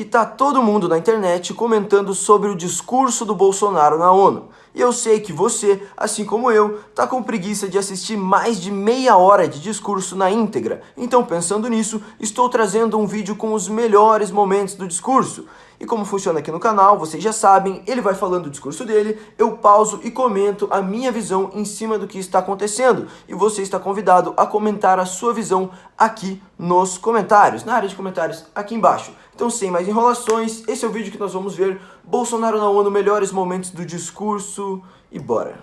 E tá todo mundo na internet comentando sobre o discurso do Bolsonaro na ONU. E eu sei que você, assim como eu, tá com preguiça de assistir mais de meia hora de discurso na íntegra. Então, pensando nisso, estou trazendo um vídeo com os melhores momentos do discurso. E como funciona aqui no canal, vocês já sabem, ele vai falando o discurso dele, eu pauso e comento a minha visão em cima do que está acontecendo. E você está convidado a comentar a sua visão aqui nos comentários, na área de comentários aqui embaixo. Então, sem mais enrolações, esse é o vídeo que nós vamos ver. Bolsonaro na ONU, melhores momentos do discurso, e bora.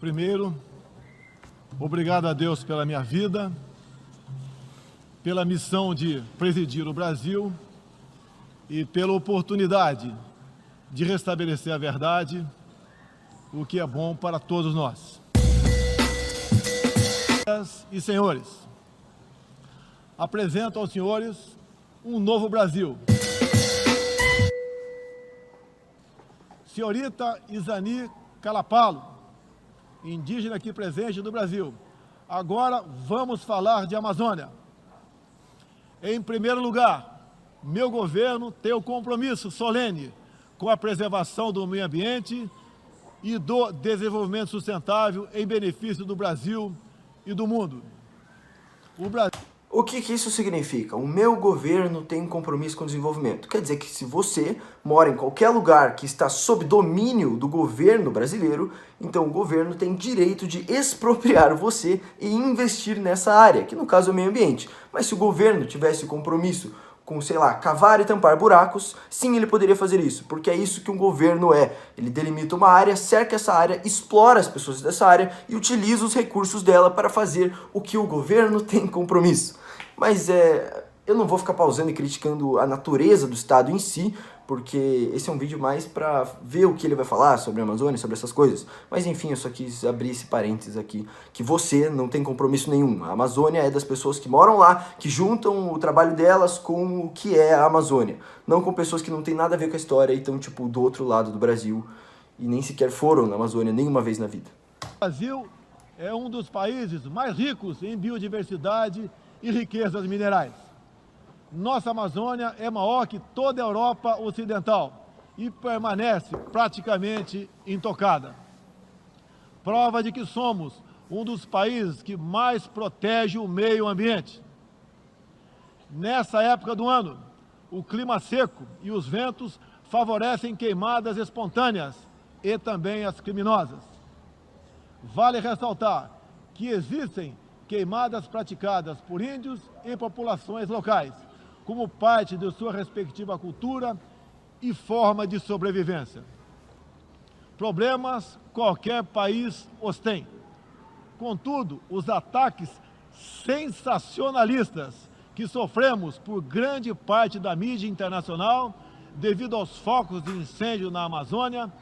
Primeiro, obrigado a Deus pela minha vida, pela missão de presidir o Brasil e pela oportunidade de restabelecer a verdade, o que é bom para todos nós. Senhoras e senhores, apresento aos senhores um novo Brasil. Senhorita Izani Calapalo, indígena aqui presente do Brasil. Agora vamos falar de Amazônia. Em primeiro lugar, meu governo tem o compromisso solene com a preservação do meio ambiente e do desenvolvimento sustentável em benefício do Brasil e do mundo. O que isso significa? O meu governo tem um compromisso com o desenvolvimento. Quer dizer que se você mora em qualquer lugar que está sob domínio do governo brasileiro, então o governo tem direito de expropriar você e investir nessa área, que no caso é o meio ambiente. Mas se o governo tivesse compromisso com, sei lá, cavar e tampar buracos, sim, ele poderia fazer isso, porque é isso que um governo é. Ele delimita uma área, cerca essa área, explora as pessoas dessa área e utiliza os recursos dela para fazer o que o governo tem compromisso. Mas eu não vou ficar pausando e criticando a natureza do Estado em si, porque esse é um vídeo mais para ver o que ele vai falar sobre a Amazônia, sobre essas coisas. Mas enfim, eu só quis abrir esse parênteses aqui, que você não tem compromisso nenhum. A Amazônia é das pessoas que moram lá, que juntam o trabalho delas com o que é a Amazônia. Não com pessoas que não tem nada a ver com a história e estão, tipo, do outro lado do Brasil e nem sequer foram na Amazônia nenhuma vez na vida. O Brasil é um dos países mais ricos em biodiversidade e riquezas minerais. Nossa Amazônia é maior que toda a Europa Ocidental e permanece praticamente intocada. Prova de que somos um dos países que mais protege o meio ambiente. Nessa época do ano, o clima seco e os ventos favorecem queimadas espontâneas e também as criminosas. Vale ressaltar que existem queimadas praticadas por índios e populações locais, como parte de sua respectiva cultura e forma de sobrevivência. Problemas qualquer país os tem. Contudo, os ataques sensacionalistas que sofremos por grande parte da mídia internacional, devido aos focos de incêndio na Amazônia,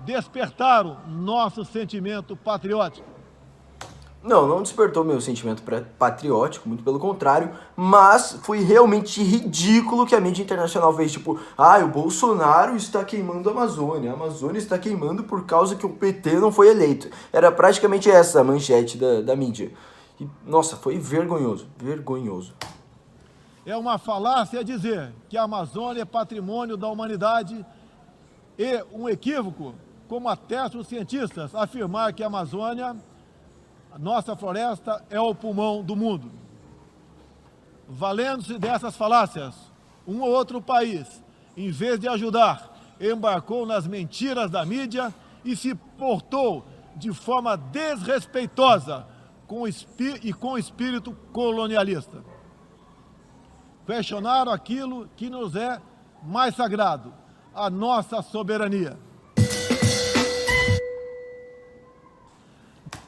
despertaram nosso sentimento patriótico. Não despertou meu sentimento patriótico, muito pelo contrário, mas foi realmente ridículo que a mídia internacional fez, tipo, o Bolsonaro está queimando a Amazônia está queimando por causa que o PT não foi eleito. Era praticamente essa a manchete da mídia. E, nossa, foi vergonhoso, vergonhoso. É uma falácia dizer que a Amazônia é patrimônio da humanidade e um equívoco, como atestam os cientistas, afirmar que a Amazônia, nossa floresta, é o pulmão do mundo. Valendo-se dessas falácias, um ou outro país, em vez de ajudar, embarcou nas mentiras da mídia e se portou de forma desrespeitosa com o espírito colonialista. Questionaram aquilo que nos é mais sagrado, a nossa soberania.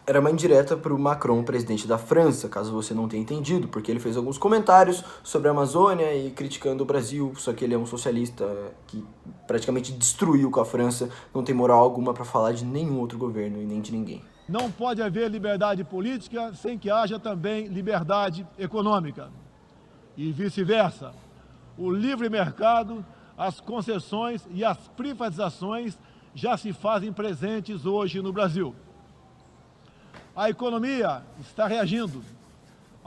Era uma indireta para o Macron, presidente da França, caso você não tenha entendido, porque ele fez alguns comentários sobre a Amazônia e criticando o Brasil, só que ele é um socialista que praticamente destruiu com a França, não tem moral alguma para falar de nenhum outro governo e nem de ninguém. Não pode haver liberdade política sem que haja também liberdade econômica. E vice-versa. O livre mercado, as concessões e as privatizações já se fazem presentes hoje no Brasil. A economia está reagindo.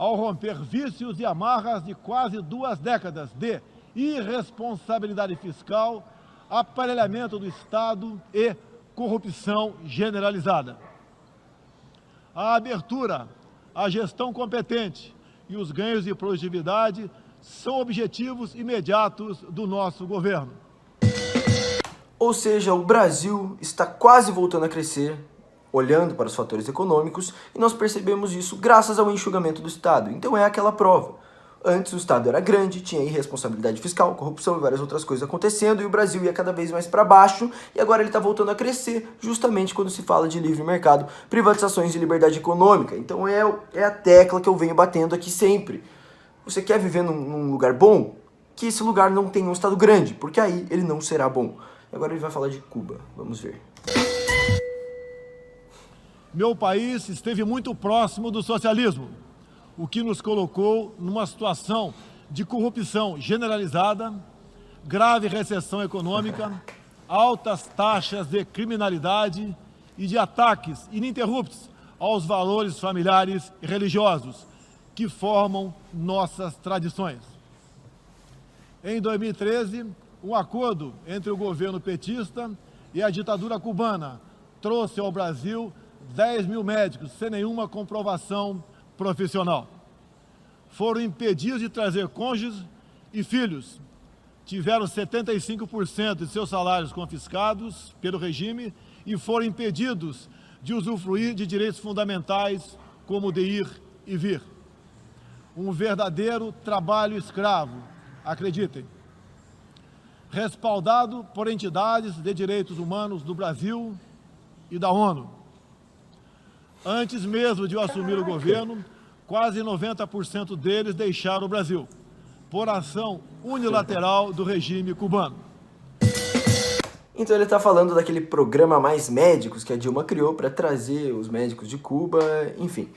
ao romper vícios e amarras de quase 2 décadas de irresponsabilidade fiscal, aparelhamento do Estado e corrupção generalizada. A abertura, a gestão competente e os ganhos de produtividade são objetivos imediatos do nosso governo. Ou seja, o Brasil está quase voltando a crescer, olhando para os fatores econômicos, e nós percebemos isso graças ao enxugamento do Estado. Então é aquela prova. Antes o Estado era grande, tinha irresponsabilidade fiscal, corrupção e várias outras coisas acontecendo, e o Brasil ia cada vez mais para baixo, e agora ele está voltando a crescer, justamente quando se fala de livre mercado, privatizações e liberdade econômica. Então é a tecla que eu venho batendo aqui sempre. Você quer viver num lugar bom? Que esse lugar não tenha um Estado grande, porque aí ele não será bom. E agora ele vai falar de Cuba. Vamos ver. Meu país esteve muito próximo do socialismo, o que nos colocou numa situação de corrupção generalizada, grave recessão econômica, altas taxas de criminalidade e de ataques ininterruptos aos valores familiares e religiosos que formam nossas tradições. Em 2013, um acordo entre o governo petista e a ditadura cubana trouxe ao Brasil 10 mil médicos sem nenhuma comprovação profissional. Foram impedidos de trazer cônjuges e filhos. Tiveram 75% de seus salários confiscados pelo regime e foram impedidos de usufruir de direitos fundamentais como o de ir e vir. Um verdadeiro trabalho escravo, acreditem. Respaldado por entidades de direitos humanos do Brasil e da ONU. Antes mesmo de eu assumir o governo, quase 90% deles deixaram o Brasil, por ação unilateral do regime cubano. Então ele está falando daquele programa Mais Médicos que a Dilma criou para trazer os médicos de Cuba, enfim.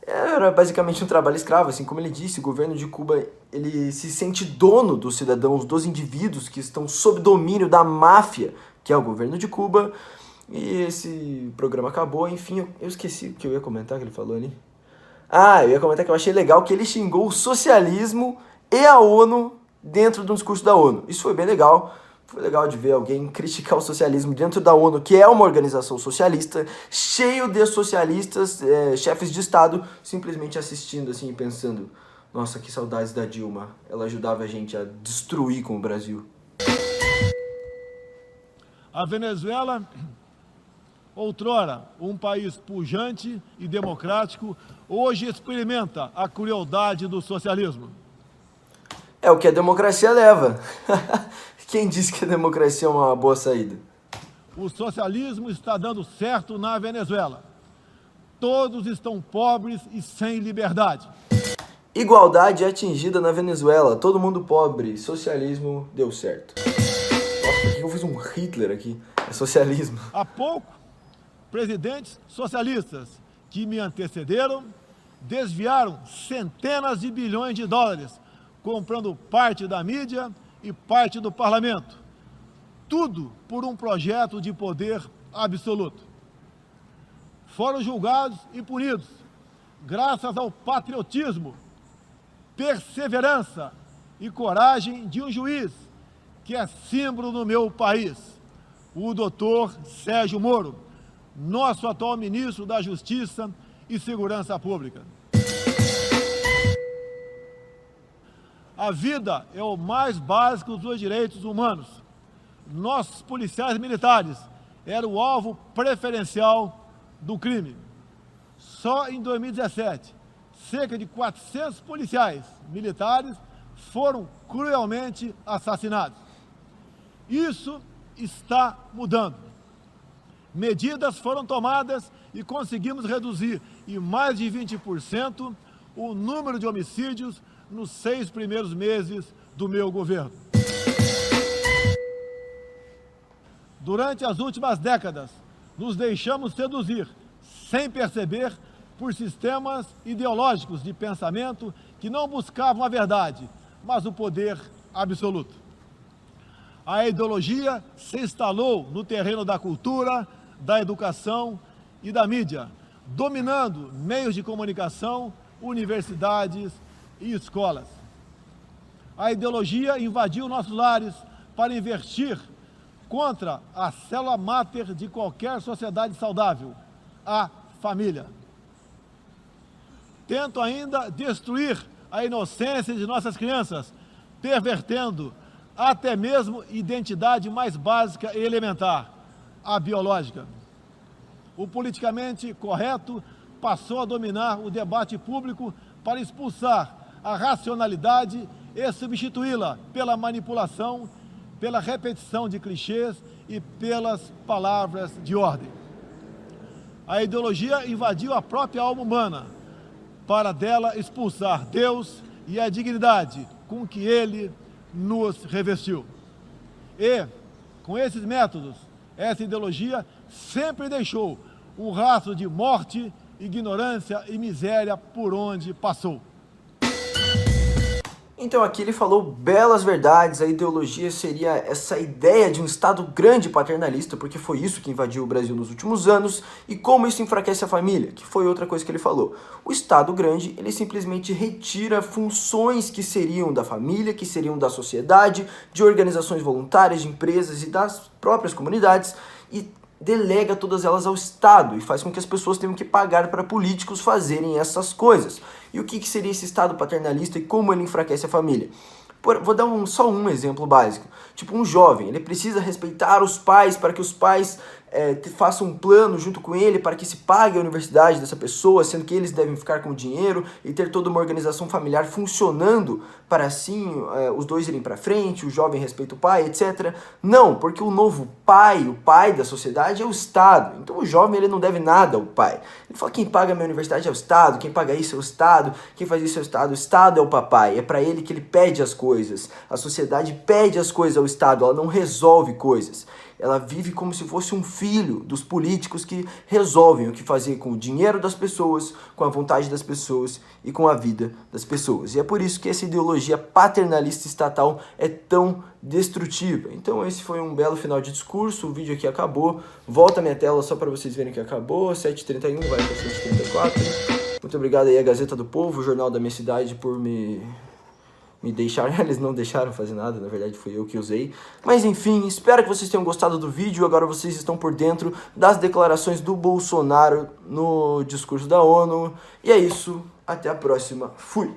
Era basicamente um trabalho escravo, assim como ele disse, o governo de Cuba ele se sente dono dos cidadãos, dos indivíduos que estão sob domínio da máfia, que é o governo de Cuba, e esse programa acabou, enfim, eu esqueci o que eu ia comentar que ele falou ali. Eu ia comentar que eu achei legal que ele xingou o socialismo e a ONU dentro do discurso da ONU. Isso foi bem legal. Foi legal de ver alguém criticar o socialismo dentro da ONU, que é uma organização socialista, cheio de socialistas, chefes de Estado, simplesmente assistindo assim e pensando: nossa, que saudades da Dilma, ela ajudava a gente a destruir com o Brasil. A Venezuela, outrora um país pujante e democrático, hoje experimenta a crueldade do socialismo. É o que a democracia leva. Quem disse que a democracia é uma boa saída? O socialismo está dando certo na Venezuela. Todos estão pobres e sem liberdade. Igualdade é atingida na Venezuela. Todo mundo pobre. Socialismo deu certo. Nossa, por que eu fiz um Hitler aqui? É socialismo. Há pouco, presidentes socialistas que me antecederam desviaram centenas de bilhões de dólares, comprando parte da mídia e parte do parlamento. Tudo por um projeto de poder absoluto. Foram julgados e punidos, graças ao patriotismo, perseverança e coragem de um juiz que é símbolo no meu país, o doutor Sérgio Moro, nosso atual ministro da Justiça e Segurança Pública. A vida é o mais básico dos direitos humanos. Nossos policiais militares eram o alvo preferencial do crime. Só em 2017, cerca de 400 policiais militares foram cruelmente assassinados. Isso está mudando. Medidas foram tomadas e conseguimos reduzir em mais de 20% o número de homicídios nos 6 primeiros meses do meu governo. Durante as últimas décadas, nos deixamos seduzir, sem perceber, por sistemas ideológicos de pensamento que não buscavam a verdade, mas o poder absoluto. A ideologia se instalou no terreno da cultura, da educação e da mídia, dominando meios de comunicação, universidades e escolas. A ideologia invadiu nossos lares para investir contra a célula máter de qualquer sociedade saudável, a família. Tento ainda destruir a inocência de nossas crianças, pervertendo até mesmo identidade mais básica e elementar, a biológica. O politicamente correto passou a dominar o debate público para expulsar a racionalidade e substituí-la pela manipulação, pela repetição de clichês e pelas palavras de ordem. A ideologia invadiu a própria alma humana, para dela expulsar Deus e a dignidade com que Ele nos revestiu. E, com esses métodos, essa ideologia sempre deixou um rastro de morte, ignorância e miséria por onde passou. Então aqui ele falou belas verdades. A ideologia seria essa ideia de um Estado grande paternalista, porque foi isso que invadiu o Brasil nos últimos anos, e como isso enfraquece a família, que foi outra coisa que ele falou. O Estado grande, ele simplesmente retira funções que seriam da família, que seriam da sociedade, de organizações voluntárias, de empresas e das próprias comunidades, e delega todas elas ao Estado e faz com que as pessoas tenham que pagar para políticos fazerem essas coisas. E o que seria esse Estado paternalista e como ele enfraquece a família? Vou dar só um exemplo básico. Tipo, um jovem, ele precisa respeitar os pais para que os pais façam um plano junto com ele para que se pague a universidade dessa pessoa, sendo que eles devem ficar com o dinheiro e ter toda uma organização familiar funcionando para assim os dois irem para frente, o jovem respeita o pai, etc. Não, porque o novo pai, o pai da sociedade é o Estado. Então o jovem ele não deve nada ao pai. Ele fala, quem paga a minha universidade é o Estado, quem paga isso é o Estado, quem faz isso é o Estado é o papai. É para ele que ele pede as coisas. A sociedade pede as coisas ao Estado, ela não resolve coisas. Ela vive como se fosse um filho dos políticos que resolvem o que fazer com o dinheiro das pessoas, com a vontade das pessoas e com a vida das pessoas. E é por isso que essa ideologia paternalista estatal é tão destrutiva. Então esse foi um belo final de discurso, o vídeo aqui acabou. Volta a minha tela só para vocês verem que acabou, 7h31, vai para 7h34. Muito obrigado aí à Gazeta do Povo, o jornal da minha cidade, por me deixaram, eles não deixaram fazer nada, na verdade foi eu que usei. Mas enfim, espero que vocês tenham gostado do vídeo. Agora vocês estão por dentro das declarações do Bolsonaro no discurso da ONU. E é isso, até a próxima, fui!